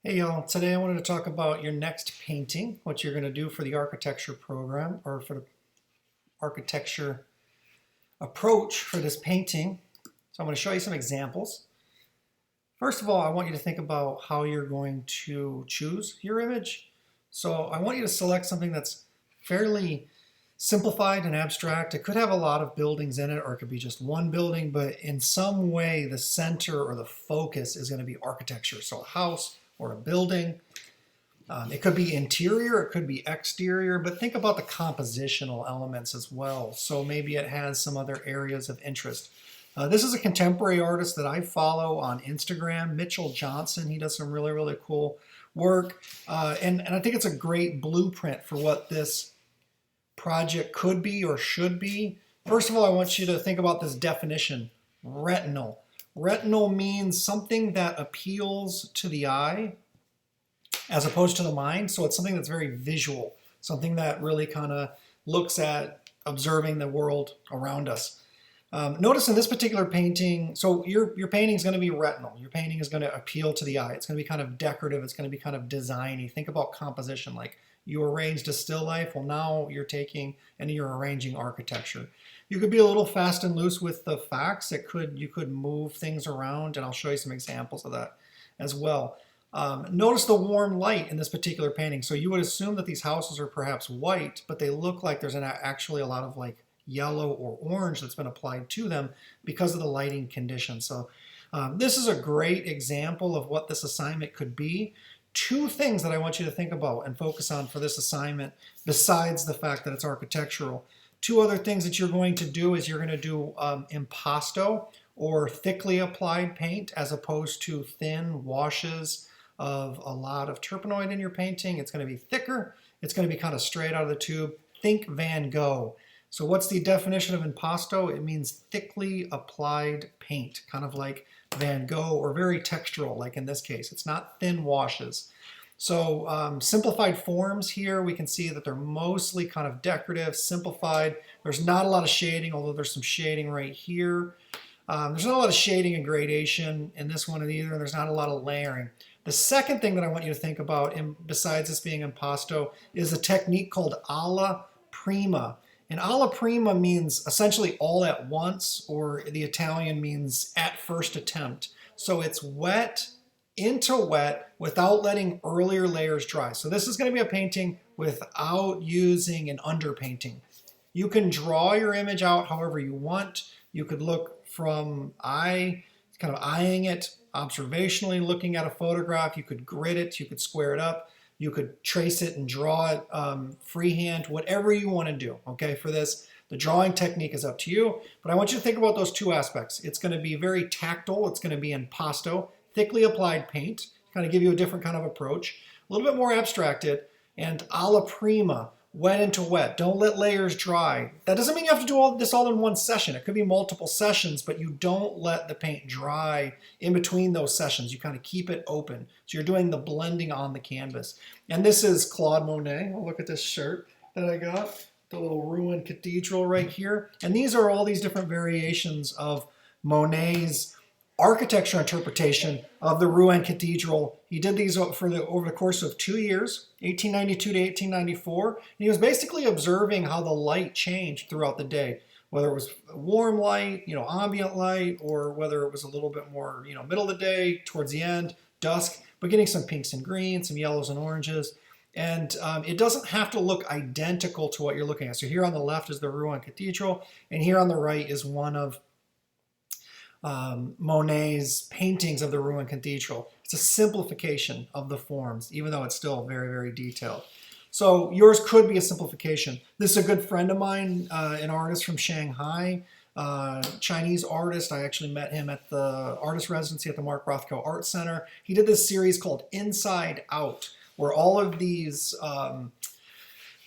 Hey y'all, today I wanted to talk about your next painting, what you're going to do for the architecture program or for the architecture approach for this painting. So I'm going to show you some examples. First of all, I want you to think about how you're going to choose your image. So I want you to select something that's fairly simplified and abstract. It could have a lot of buildings in it, or it could be just one building, but in some way the center or the focus is going to be architecture. So a house or a building. It could be interior, it could be exterior, but think about the compositional elements as well. So maybe it has some other areas of interest. This is a contemporary artist that I follow on Instagram, Mitchell Johnson. He does some really, really cool work. And I think it's a great blueprint for what this project could be or should be. First of all, I want you to think about this definition, retinal. Retinal means something that appeals to the eye as opposed to the mind. So it's something that's very visual, something that really kind of looks at observing the world around us. Notice in this particular painting, so your painting is going to be retinal. Your painting is going to appeal to the eye. It's going to be kind of decorative. It's going to be kind of designy. Think about composition, like you arranged a still life. Well, now you're taking and you're arranging architecture. You could be a little fast and loose with the facts. You could move things around, and I'll show you some examples of that as well. Notice the warm light in this particular painting. So you would assume that these houses are perhaps white, but they look like there's actually a lot of like yellow or orange that's been applied to them because of the lighting conditions. So this is a great example of what this assignment could be. Two things that I want you to think about and focus on for this assignment, besides the fact that it's architectural. Two other things that you're going to do is you're going to do impasto, or thickly applied paint, as opposed to thin washes of a lot of turpenoid in your painting. It's going to be thicker. It's going to be kind of straight out of the tube. Think Van Gogh. So what's the definition of impasto? It means thickly applied paint, kind of like Van Gogh, or very textural, like in this case. It's not thin washes. So simplified forms here, we can see that they're mostly kind of decorative, simplified. There's not a lot of shading, although there's some shading right here. There's not a lot of shading and gradation in this one either, and there's not a lot of layering. The second thing that I want you to think about, besides this being impasto, is a technique called alla prima. And alla prima means essentially all at once, or the Italian means at first attempt. So it's wet into wet without letting earlier layers dry. So this is going to be a painting without using an underpainting. You can draw your image out however you want. You could look from kind of eyeing it observationally, looking at a photograph. You could grid it, you could square it up, you could trace it and draw it freehand, whatever you want to do, okay, for this. The drawing technique is up to you, but I want you to think about those two aspects. It's going to be very tactile. It's going to be impasto, thickly applied paint, kind of give you a different kind of approach, a little bit more abstracted, and alla prima, wet into wet. Don't let layers dry. That doesn't mean you have to do all this all in one session. It could be multiple sessions, but you don't let the paint dry in between those sessions. You kind of keep it open. So you're doing the blending on the canvas. And this is Claude Monet. I'll look at this shirt that I got, the little Rouen Cathedral right here. And these are all these different variations of Monet's architecture interpretation of the Rouen Cathedral. He did these over the course of 2 years, 1892 to 1894. And he was basically observing how the light changed throughout the day, whether it was warm light, ambient light, or whether it was a little bit more, middle of the day, towards the end, dusk, but getting some pinks and greens, some yellows and oranges. And it doesn't have to look identical to what you're looking at. So here on the left is the Rouen Cathedral, and here on the right is one of Monet's paintings of the Rouen Cathedral. It's a simplification of the forms, even though it's still very, very detailed. So yours could be a simplification. This is a good friend of mine, an artist from Shanghai, Chinese artist. I actually met him at the artist residency at the Mark Rothko Art Center. He did this series called Inside Out, where all of these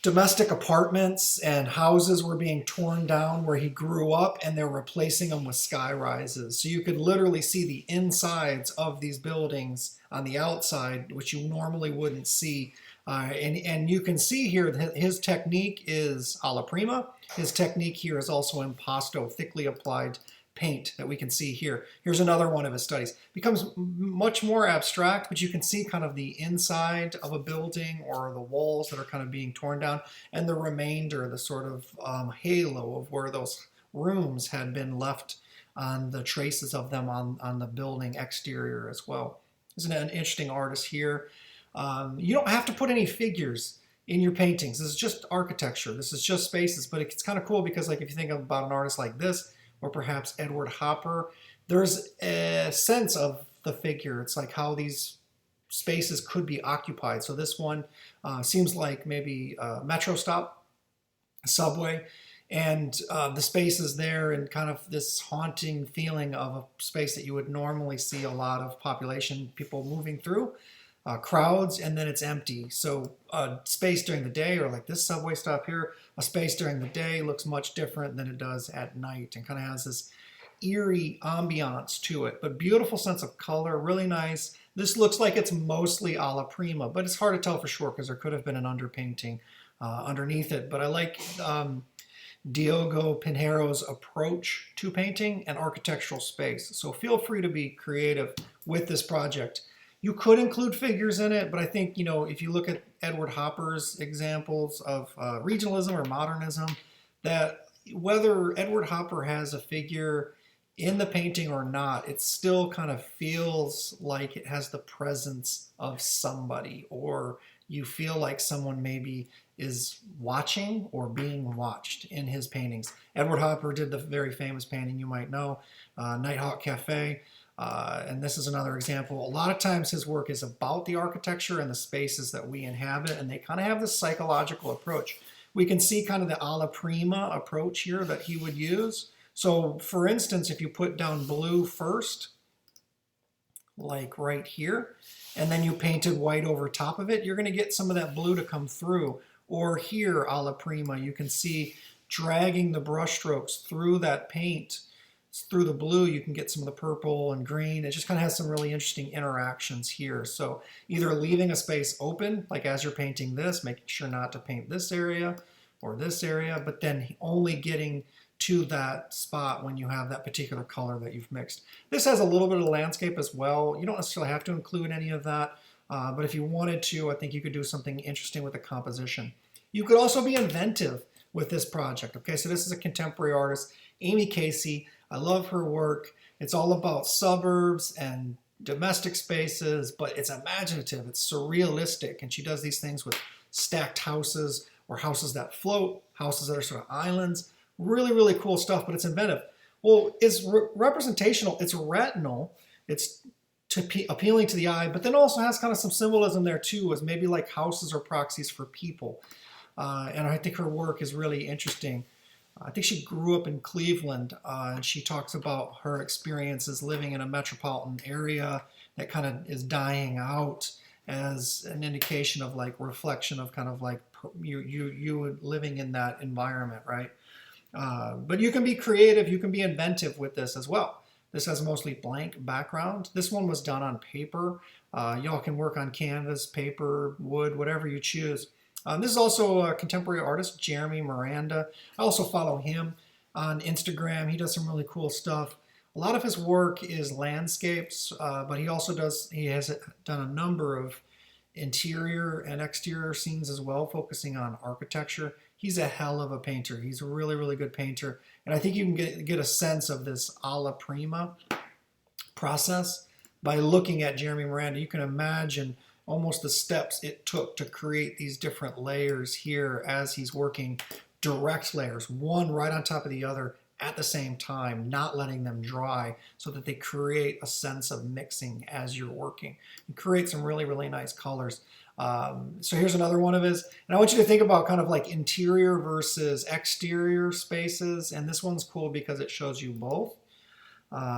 domestic apartments and houses were being torn down where he grew up, and they're replacing them with sky rises. So you could literally see the insides of these buildings on the outside, which you normally wouldn't see. And you can see here that his technique is alla prima. His technique here is also impasto, thickly applied paint that we can see here. Here's another one of his studies. Becomes much more abstract, but you can see kind of the inside of a building or the walls that are kind of being torn down, and the remainder, the sort of halo of where those rooms had been left on the traces of them on the building exterior as well. Isn't it an interesting artist here? You don't have to put any figures in your paintings. This is just architecture. This is just spaces, but it's kind of cool because like if you think about an artist like this, or perhaps Edward Hopper, there's a sense of the figure. It's like how these spaces could be occupied. So this one seems like maybe a metro stop, a subway, and the space is there and kind of this haunting feeling of a space that you would normally see a lot of population, people moving through. Crowds, and then it's empty. So space during the day, or like this subway stop here, a space during the day looks much different than it does at night, and kind of has this eerie ambiance to it, but beautiful sense of color, really nice. This looks like it's mostly alla prima, but it's hard to tell for sure because there could have been an underpainting underneath it. But I like Diogo Pinheiro's approach to painting and architectural space. So feel free to be creative with this project. You could include figures in it, but I think, you know, if you look at Edward Hopper's examples of regionalism or modernism, that whether Edward Hopper has a figure in the painting or not, it still kind of feels like it has the presence of somebody, or you feel like someone maybe is watching or being watched in his paintings. Edward Hopper did the very famous painting you might know, Nighthawk Cafe. And this is another example. A lot of times his work is about the architecture and the spaces that we inhabit, and they kind of have this psychological approach. We can see kind of the alla prima approach here that he would use. So for instance, if you put down blue first, like right here, and then you painted white over top of it, you're going to get some of that blue to come through. Or here, alla prima, you can see dragging the brush strokes through that paint, through the blue, you can get some of the purple and green. It just kind of has some really interesting interactions here. So either leaving a space open, like as you're painting this, making sure not to paint this area or this area, but then only getting to that spot when you have that particular color that you've mixed. This has a little bit of landscape as well. You don't necessarily have to include any of that, but if you wanted to, I think you could do something interesting with the composition. You could also be inventive with this project. Okay, so this is a contemporary artist, Amy Casey. I love her work. It's all about suburbs and domestic spaces, but it's imaginative, it's surrealistic, and she does these things with stacked houses or houses that float, houses that are sort of islands. Really, really cool stuff, but it's inventive. Well, it's representational, it's retinal, it's appealing to the eye, but then also has kind of some symbolism there too, as maybe like houses or proxies for people. And I think her work is really interesting. I think she grew up in Cleveland, and she talks about her experiences living in a metropolitan area that kind of is dying out as an indication of like reflection of kind of like you living in that environment, right? But you can be creative, you can be inventive with this as well. This has mostly blank background. This one was done on paper. Y'all can work on canvas, paper, wood, whatever you choose. This is also a contemporary artist, Jeremy Miranda. I also follow him on Instagram. He does some really cool stuff. A lot of his work is landscapes, but he has done a number of interior and exterior scenes as well, focusing on architecture. He's a hell of a painter. He's a really, really good painter. And I think you can get a sense of this alla prima process by looking at Jeremy Miranda. You can imagine almost the steps it took to create these different layers here as he's working, direct layers, one right on top of the other at the same time, not letting them dry so that they create a sense of mixing as you're working. You create some really, really nice colors. So here's another one of his, and I want you to think about kind of like interior versus exterior spaces, and this one's cool because it shows you both.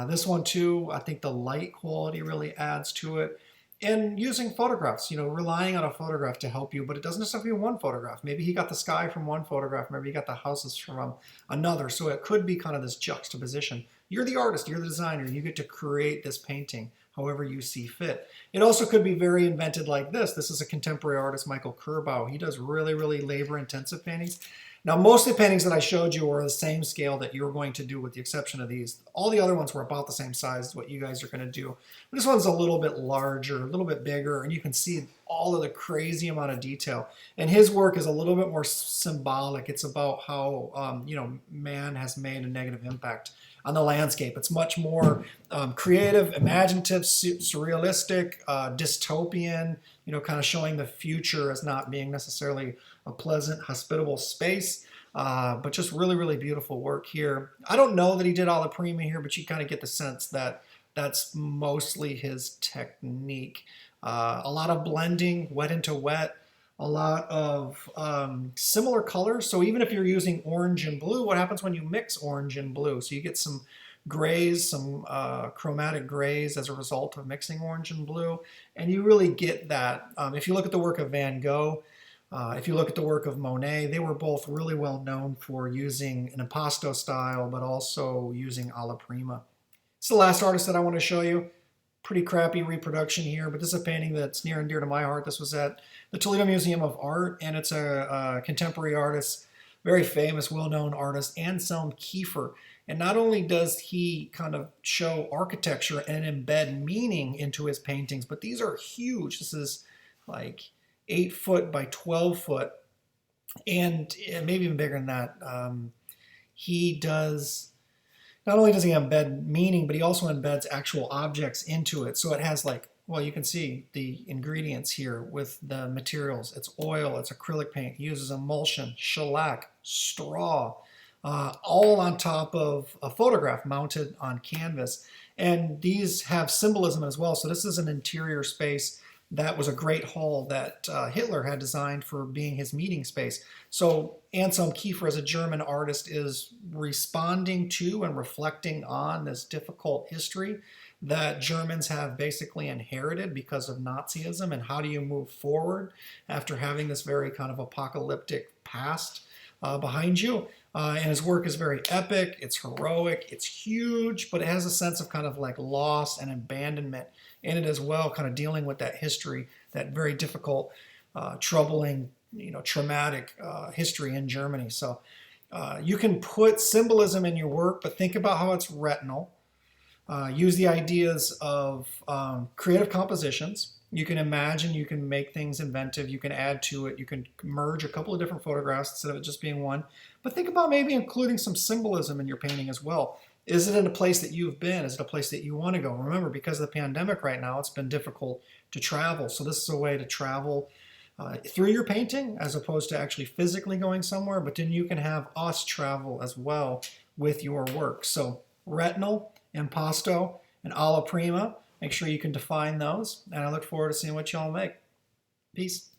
This one too, I think the light quality really adds to it. And using photographs, you know, relying on a photograph to help you, but it doesn't necessarily be one photograph. Maybe he got the sky from one photograph, maybe he got the houses from another. So it could be kind of this juxtaposition. You're the artist, you're the designer, you get to create this painting however you see fit. It also could be very invented like this. This is a contemporary artist, Michael Kerbow. He does really, really labor-intensive paintings. Now, most of the paintings that I showed you were the same scale that you're going to do with the exception of these. All the other ones were about the same size as what you guys are going to do. This one's a little bit larger, a little bit bigger, and you can see all of the crazy amount of detail. And his work is a little bit more symbolic. It's about how, man has made a negative impact on the landscape. It's much more creative, imaginative, surrealistic, dystopian, kind of showing the future as not being necessarily a pleasant, hospitable space, but just really, really beautiful work here. I don't know that he did alla prima here, but you kind of get the sense that that's mostly his technique. A lot of blending, wet into wet, a lot of similar colors. So even if you're using orange and blue, what happens when you mix orange and blue? So you get some grays, some chromatic grays as a result of mixing orange and blue. And you really get that. If you look at the work of Van Gogh, if you look at the work of Monet, they were both really well known for using an impasto style, but also using alla prima. It's the last artist that I want to show you. Pretty crappy reproduction here, but this is a painting that's near and dear to my heart. This was at the Toledo Museum of Art, and it's a contemporary artist, very famous, well-known artist, Anselm Kiefer. And not only does he kind of show architecture and embed meaning into his paintings, but these are huge. This is like 8 foot by 12 foot, and maybe even bigger than that. Not only does he embed meaning, but he also embeds actual objects into it. So it has you can see the ingredients here with the materials. It's oil, it's acrylic paint. He uses emulsion, shellac, straw, all on top of a photograph mounted on canvas. And these have symbolism as well. So this is an interior space that was a great hall that Hitler had designed for being his meeting space. So Anselm Kiefer, as a German artist, is responding to and reflecting on this difficult history that Germans have basically inherited because of Nazism, and how do you move forward after having this very kind of apocalyptic past behind you. And his work is very epic, it's heroic, it's huge, but it has a sense of kind of like loss and abandonment in it as well, kind of dealing with that history, that very difficult, troubling, traumatic history in Germany. So you can put symbolism in your work, but think about how it's retinal. Use the ideas of creative compositions. You can imagine, you can make things inventive, you can add to it, you can merge a couple of different photographs instead of it just being one. But think about maybe including some symbolism in your painting as well. Is it in a place that you've been? Is it a place that you want to go? Remember, because of the pandemic right now, it's been difficult to travel. So this is a way to travel through your painting as opposed to actually physically going somewhere, but then you can have us travel as well with your work. So retinal, impasto, and alla prima. Make sure you can define those, and I look forward to seeing what y'all make. Peace.